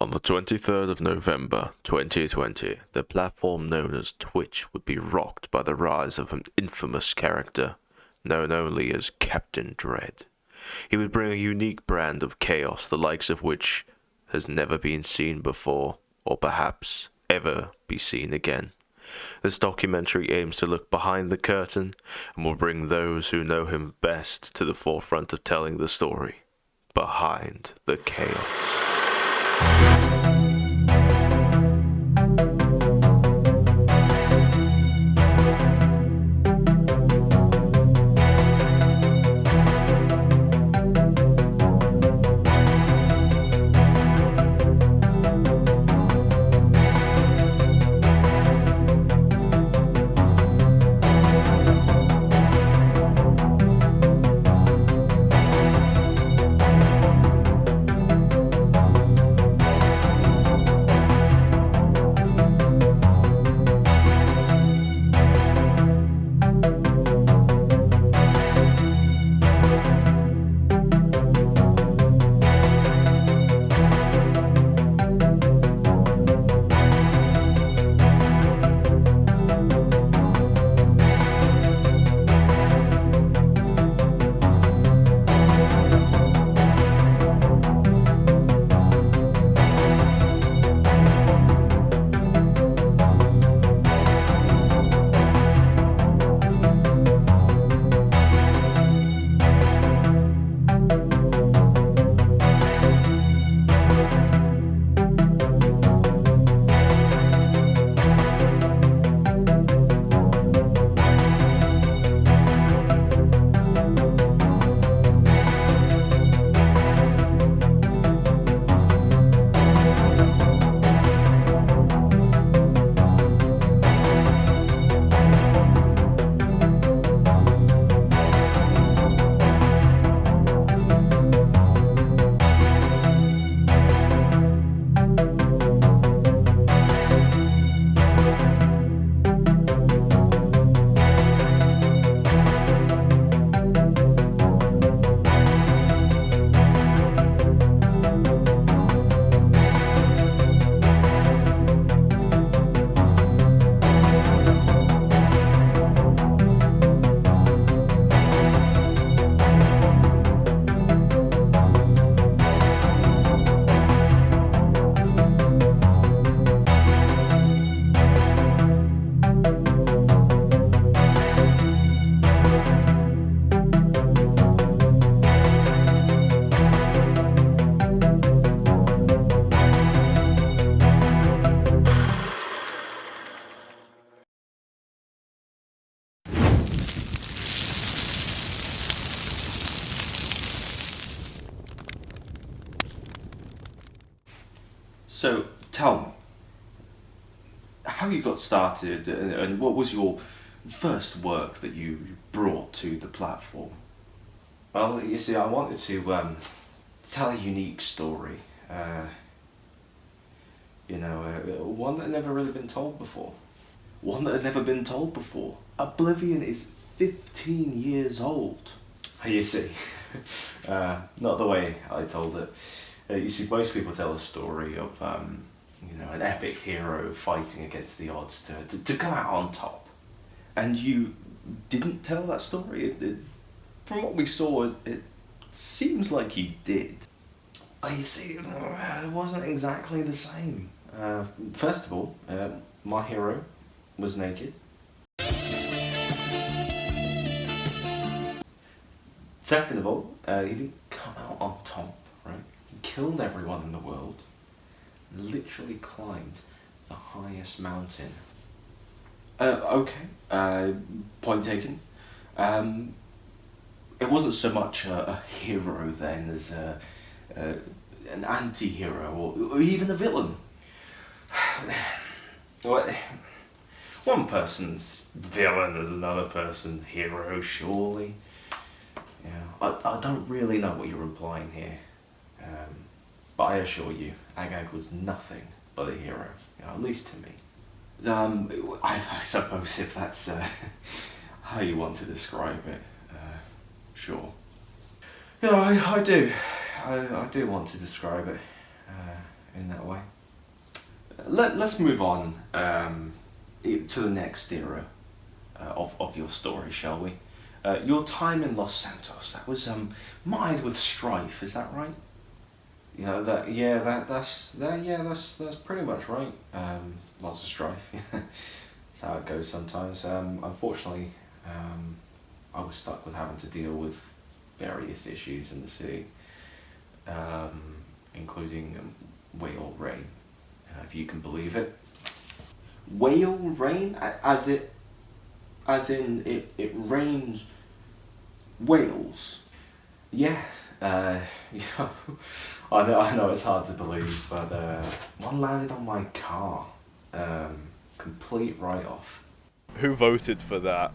On the 23rd of November 2020, the platform known as Twitch would be rocked by the rise of an infamous character known only as Captain Dread. He would bring a unique brand of chaos, the likes of which has never been seen before, or perhaps ever be seen again. This documentary aims to look behind the curtain and will bring those who know him best to the forefront of telling the story behind the chaos. So, tell me, how you got started and what was your first work that you brought to the platform? Well, you see, I wanted to tell a unique story, one that had never really been told before. One that had never been told before. Oblivion is 15 years old. You see, not the way I told it. You see, most people tell a story of, an epic hero fighting against the odds to come out on top. And you didn't tell that story. From what we saw, it seems like you did. You see, it wasn't exactly the same. First of all, my hero was naked. Second of all, he didn't come out on top, right? He killed everyone in the world, literally climbed the highest mountain. Okay, point taken. It wasn't so much a hero then as an anti-hero or even a villain. One person's villain is another person's hero, surely. Yeah, I don't really know what you're implying here, but I assure you, Agag was nothing but a hero, at least to me. I suppose if that's how you want to describe it, sure. Yeah, I do want to describe it. in that way. Let's move on to the next era of your story, shall we? Your time in Los Santos, that was marred with strife, is that right? That's pretty much right. Lots of strife. That's how it goes sometimes. Unfortunately, I was stuck with having to deal with various issues in the city, including whale rain, if you can believe it. Whale rain, as in it rains whales. Yeah. Yeah. I know it's hard to believe, but one landed on my car. Complete write-off. Who voted for that?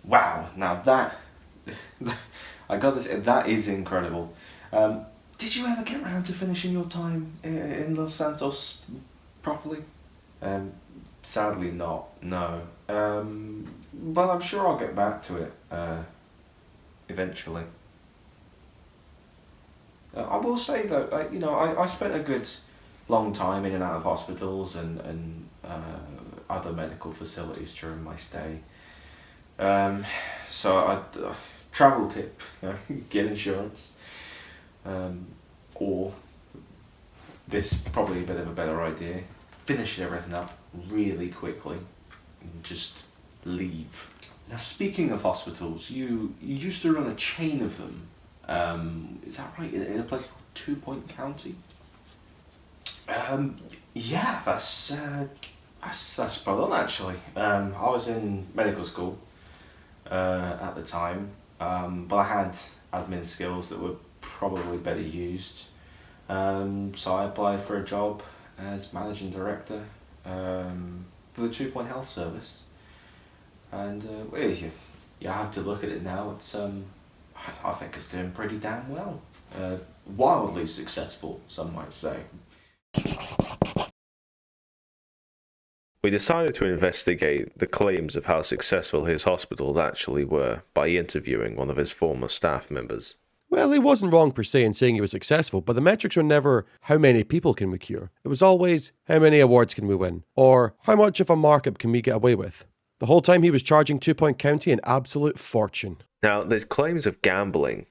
Wow, now that I got this. That is incredible. Did you ever get around to finishing your time in Los Santos properly? Sadly not. No. But I'm sure I'll get back to it eventually. I will say though, I spent a good long time in and out of hospitals and other medical facilities during my stay. So travel tip, get insurance, or this probably a bit of a better idea, finish everything up really quickly and just leave. Now speaking of hospitals, you used to run a chain of them, is that right, in a place called 2 Point County? Yeah, that's spot on actually. I was in medical school at the time, but I had admin skills that were probably better used. So I applied for a job as managing director for the 2 Point Health Service, and you have to look at it now. It's I think it's doing pretty damn well. Wildly successful, some might say. We decided to investigate the claims of how successful his hospitals actually were by interviewing one of his former staff members. Well, he wasn't wrong per se in saying he was successful, but the metrics were never how many people can we cure. It was always how many awards can we win, or how much of a markup can we get away with. The whole time he was charging 2 Point County an absolute fortune. Now, there's claims of gambling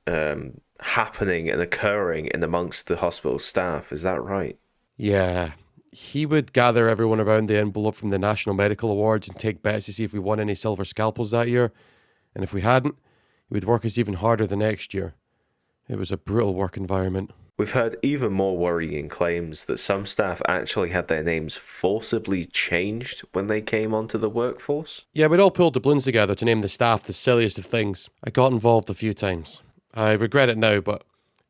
happening and occurring in amongst the hospital staff, is that right? Yeah. He would gather everyone around the envelope from the National Medical Awards and take bets to see if we won any silver scalpels that year. And if we hadn't, he would work us even harder the next year. It was a brutal work environment. We've heard even more worrying claims that some staff actually had their names forcibly changed when they came onto the workforce. Yeah, we'd all pulled doubloons together to name the staff the silliest of things. I got involved a few times. I regret it now, but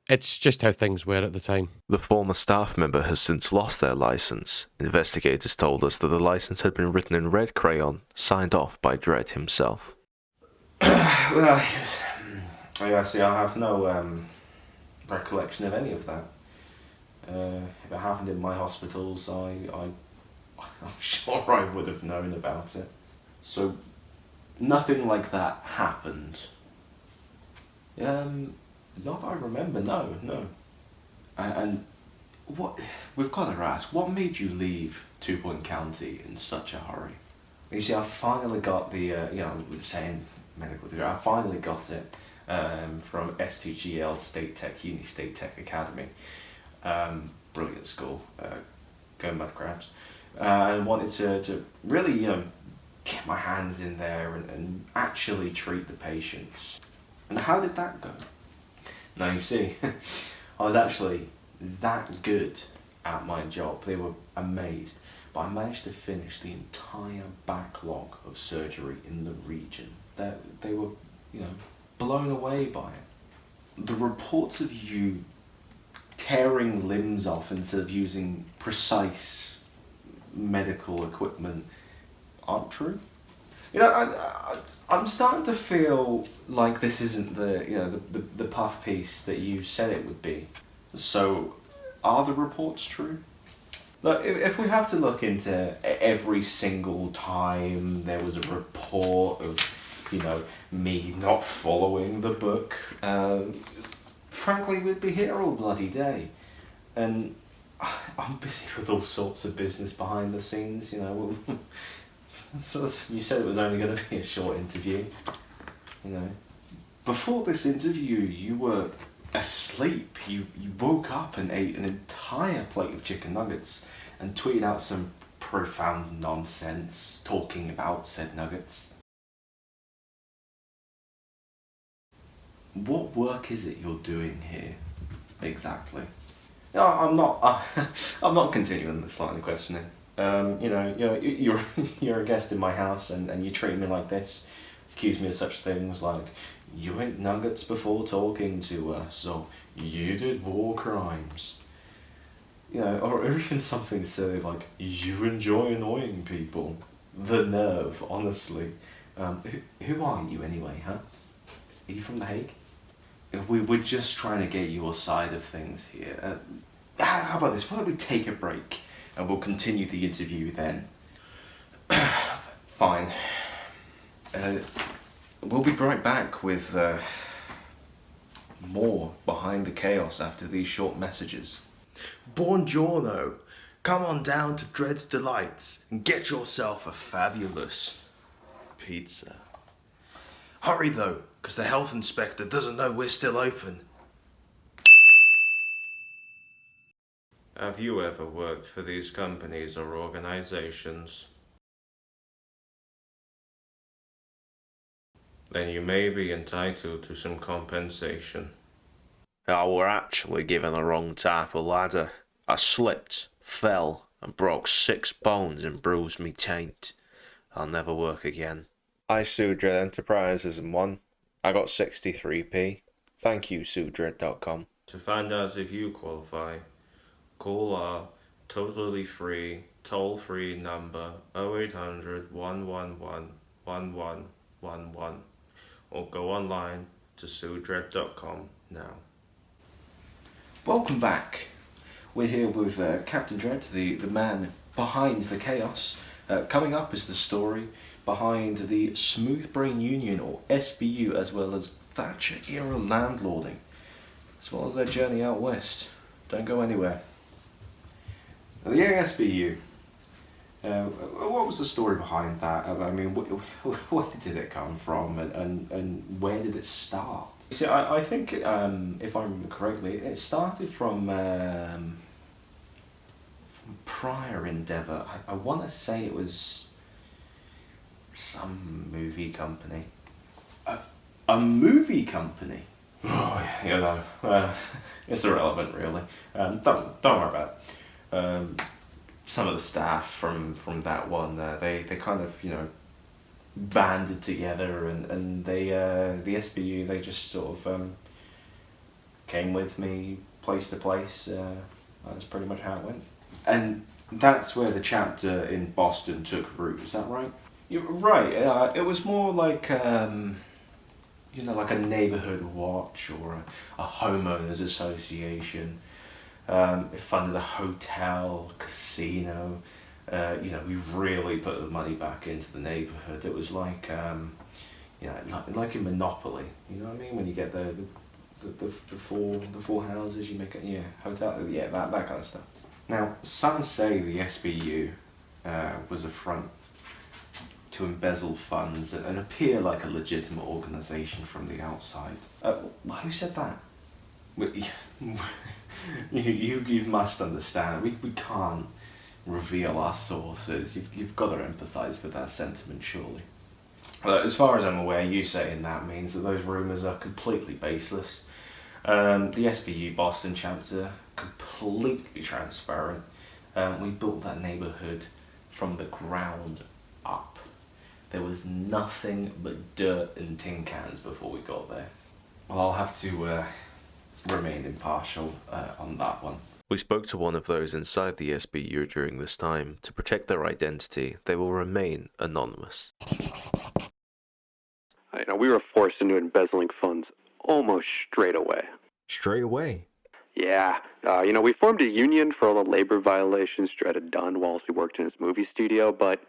it's just how things were at the time. The former staff member has since lost their license. Investigators told us that the license had been written in red crayon, signed off by Dredd himself. Well, yeah, see, I have no recollection of any of that. If it happened in my hospitals, I'm sure I would have known about it. So, nothing like that happened. Not that I remember, no. And what we've got to ask, what made you leave 2 Point County in such a hurry? You see, I finally got the, we were saying medical degree, I finally got it from STGL State Tech Academy. Brilliant school, going mad crabs. And wanted to really, get my hands in there and actually treat the patients. And how did that go? Now you see, I was actually that good at my job. They were amazed. But I managed to finish the entire backlog of surgery in the region. They were, blown away by it. The reports of you tearing limbs off instead of using precise medical equipment aren't true. I'm starting to feel like this isn't the puff piece that you said it would be. So, are the reports true? Look, if we have to look into every single time there was a report of me not following the book, frankly, we'd be here all bloody day. And I'm busy with all sorts of business behind the scenes, So you said it was only going to be a short interview, Before this interview, you were asleep. You woke up and ate an entire plate of chicken nuggets and tweeted out some profound nonsense talking about said nuggets. What work is it you're doing here, exactly? No, I'm not. I'm not continuing this line of questioning. You're a guest in my house, and you treat me like this. Accuse me of such things like you ate nuggets before talking to us, so you did war crimes. Or even something silly like you enjoy annoying people. The nerve, honestly. Who are you anyway, huh? Are you from The Hague? We're just trying to get your side of things here. How about this? Why don't we take a break and we'll continue the interview then? Fine. We'll be right back with more Behind the Chaos after these short messages. Buongiorno. Come on down to Dread's Delights and get yourself a fabulous pizza. Hurry though, because the health inspector doesn't know we're still open. Have you ever worked for these companies or organizations? Then you may be entitled to some compensation. I were actually given the wrong type of ladder. I slipped, fell, and broke 6 bones and bruised me taint. I'll never work again. I sued Dread Enterprises and won. I got 63p. Thank you, suedread.com. To find out if you qualify, call our totally free, toll-free number 0800 111 1111 or go online to suedread.com now. Welcome back. We're here with Captain Dread, the man behind the chaos. Coming up is the story behind the Smooth Brain Union, or SBU, as well as Thatcher-era landlording, as well as their journey out west. Don't go anywhere. The SBU. What was the story behind that? I mean, where did it come from, and where did it start? See, I think, if I remember correctly, it started from prior endeavour. I want to say it was some movie company. A movie company? Oh, it's irrelevant, really. Don't worry about it. Some of the staff from that one, they kind of, banded together, and they, the SBU, they just sort of came with me place to place. That's pretty much how it went. And that's where the chapter in Boston took root, is that right? You're right, it was more like, like a neighbourhood watch or a homeowners association. It funded a hotel, casino. We really put the money back into the neighbourhood. It was like, like in Monopoly. You know what I mean? When you get the four houses, you make it, hotel, that kind of stuff. Now, some say the SBU was a front to embezzle funds and appear like a legitimate organisation from the outside. Who said that? You must understand, we can't reveal our sources. You've got to empathise with that sentiment, surely. As far as I'm aware, you saying that means that those rumours are completely baseless. The SBU Boston chapter, completely transparent. We built that neighbourhood from the ground up. There was nothing but dirt and tin cans before we got there. Well, I'll have to remain impartial on that one. We spoke to one of those inside the SBU during this time. To protect their identity, they will remain anonymous. We were forced into embezzling funds almost straight away. Straight away? Yeah. We formed a union for all the labor violations Dredd had done whilst we worked in his movie studio, but,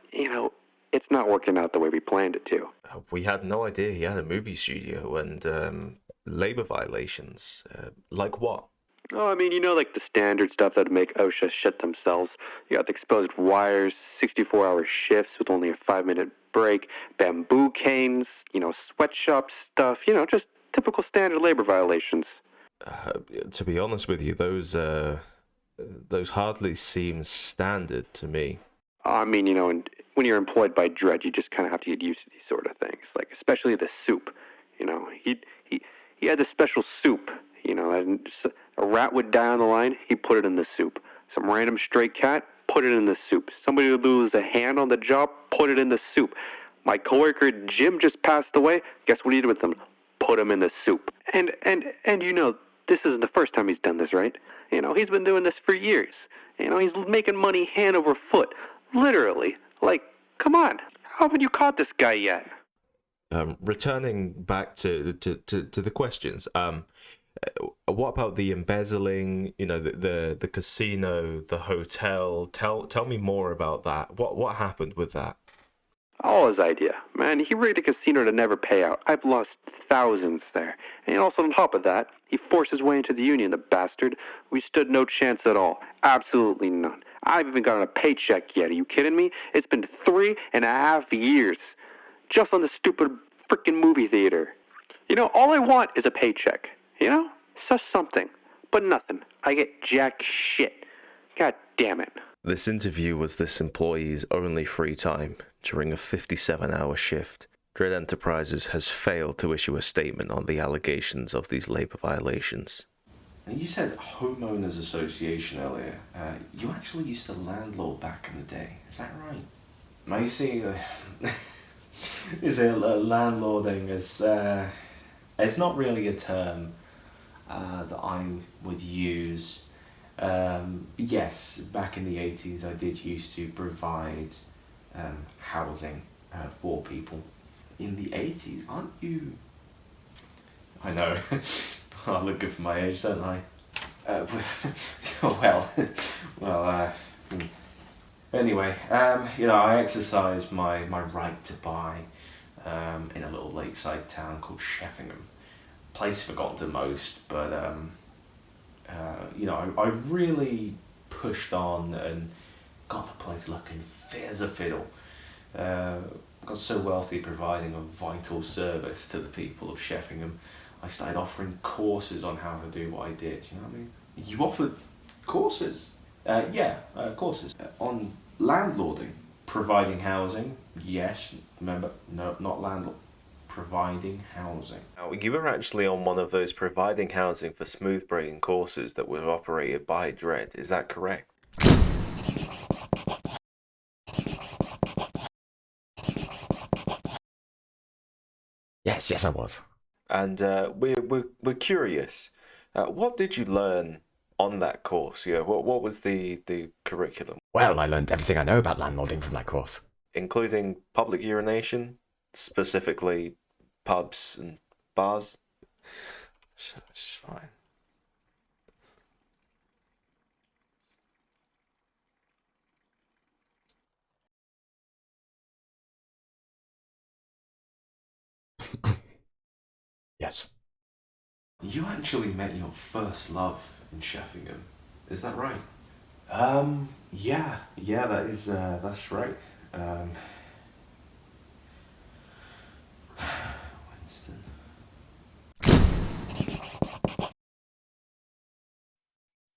it's not working out the way we planned it to. We had no idea he had a movie studio and labor violations. Like what? Oh, I mean, like the standard stuff that would make OSHA shit themselves. You got the exposed wires, 64-hour shifts with only a 5-minute break, bamboo canes, sweatshop stuff, just typical standard labor violations. To be honest with you, those hardly seem standard to me. I mean, and when you're employed by Dredd, you just kind of have to get used to these sort of things, like especially the soup. He had this special soup. And a rat would die on the line, he put it in the soup. Some random stray cat, put it in the soup. Somebody would lose a hand on the job, put it in the soup. My coworker Jim just passed away. Guess what he did with them? Put him in the soup. And this isn't the first time he's done this, right? He's been doing this for years. He's making money hand over foot. Literally. Like, come on. How haven't you caught this guy yet? Returning back to the questions, what about the embezzling, the casino, the hotel? Tell me more about that. What happened with that? All his idea. Man, he rigged a casino to never pay out. I've lost thousands there. And also on top of that, he forced his way into the union, the bastard. We stood no chance at all. Absolutely none. I've even gotten a paycheck yet. Are you kidding me? It's been 3.5 years. Just on the stupid freaking movie theater. All I want is a paycheck. So something. But nothing. I get jack shit. God damn it. This interview was this employee's only free time during a 57-hour shift. Dredd Enterprises has failed to issue a statement on the allegations of these labor violations. And you said homeowners association earlier. You actually used to landlord back in the day. Is that right? Now you see, landlording is it's not really a term that I would use. Yes, back in the 80s I did used to provide housing for people. In the 80s, aren't you? I know, I look good for my age, don't I? Anyway, I exercised my right to buy in a little lakeside town called Sheffingham. Place forgotten to most, but I really pushed on and got the place looking fit as a fiddle. Got so wealthy providing a vital service to the people of Sheffingham, I started offering courses on how to do what I did. You know what I mean? You offered courses? Courses. On landlording? Providing housing? Yes. Remember, no, not landlord. Providing housing. Now, you were actually on one of those providing housing for smooth brain courses that were operated by Dredd. Is that correct? Yes, I was. And we're curious. What did you learn on that course? What was the curriculum? Well, I learned everything I know about landlording from that course. Including public urination, specifically pubs and bars? It's fine. Yes. You actually met your first love in Sheffingham. Is that right? Yeah, that's right. Winston.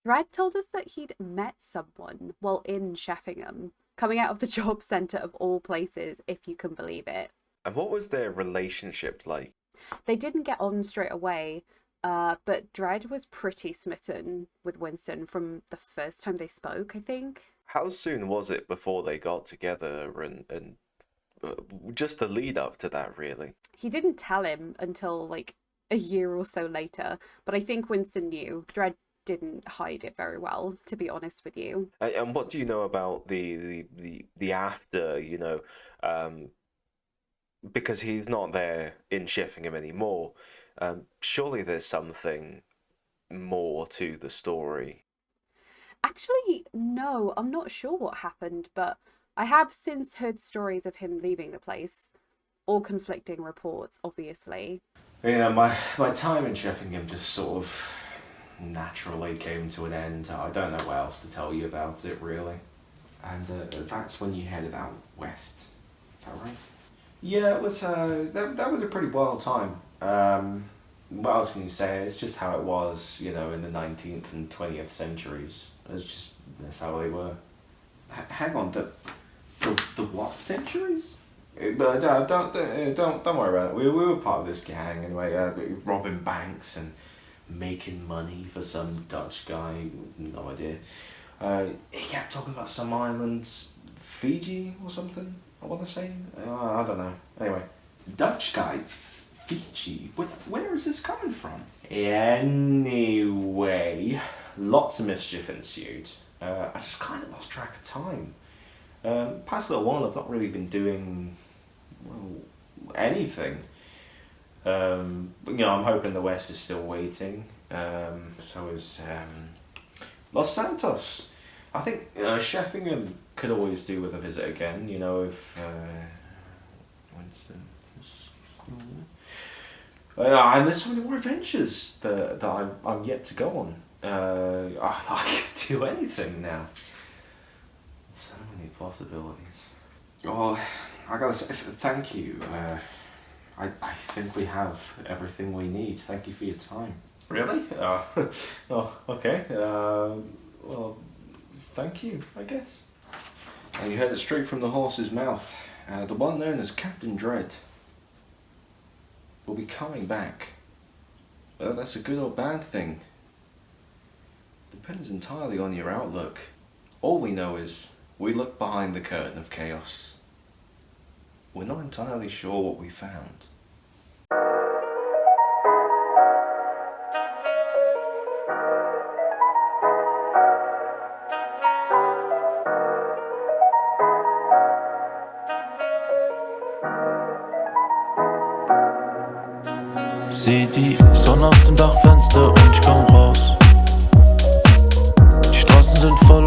Dredd told us that he'd met someone while in Sheffingham, coming out of the job centre of all places, if you can believe it. And what was their relationship like? They didn't get on straight away, but Dredd was pretty smitten with Winston from the first time they spoke, I think. How soon was it before they got together and just the lead up to that, really? He didn't tell him until like a year or so later, but I think Winston knew. Dredd didn't hide it very well, to be honest with you. And what do you know about the after, because he's not there in Sheffingham anymore, surely there's something more to the story. Actually, no, I'm not sure what happened, but I have since heard stories of him leaving the place. All conflicting reports, obviously. Yeah, my time in Sheffingham just sort of naturally came to an end. I don't know what else to tell you about it, really. And that's when you headed out west. Is that right? Yeah, it was. That was a pretty wild time. What else can you say? It's just how it was, in the 19th and 20th centuries. That's how they were. Hang on, the what centuries? But don't worry about it. We were part of this gang anyway. Robbing banks and making money for some Dutch guy. No idea. He kept talking about some island, Fiji or something. I want to say. I don't know. Anyway, Dutch guy, Fiji. Where is this coming from? Anyway, lots of mischief ensued. I just kind of lost track of time. Past little while, I've not really been doing anything. But, I'm hoping the West is still waiting. So is Los Santos. I think Sheffingham could always do with a visit again. If Winston. And there's so many more adventures that I'm yet to go on. I could do anything now. So many possibilities. Oh, I gotta say thank you. I think we have everything we need. Thank you for your time. Really? Oh, okay. Well, thank you, I guess. And you heard it straight from the horse's mouth. The one known as Captain Dread will be coming back. Whether that's a good or bad thing depends entirely on your outlook. All we know is we look behind the curtain of chaos. We're not entirely sure what we found. Seh die Sonne aus dem Dachfenster und ich komm raus. Die Straßen sind voll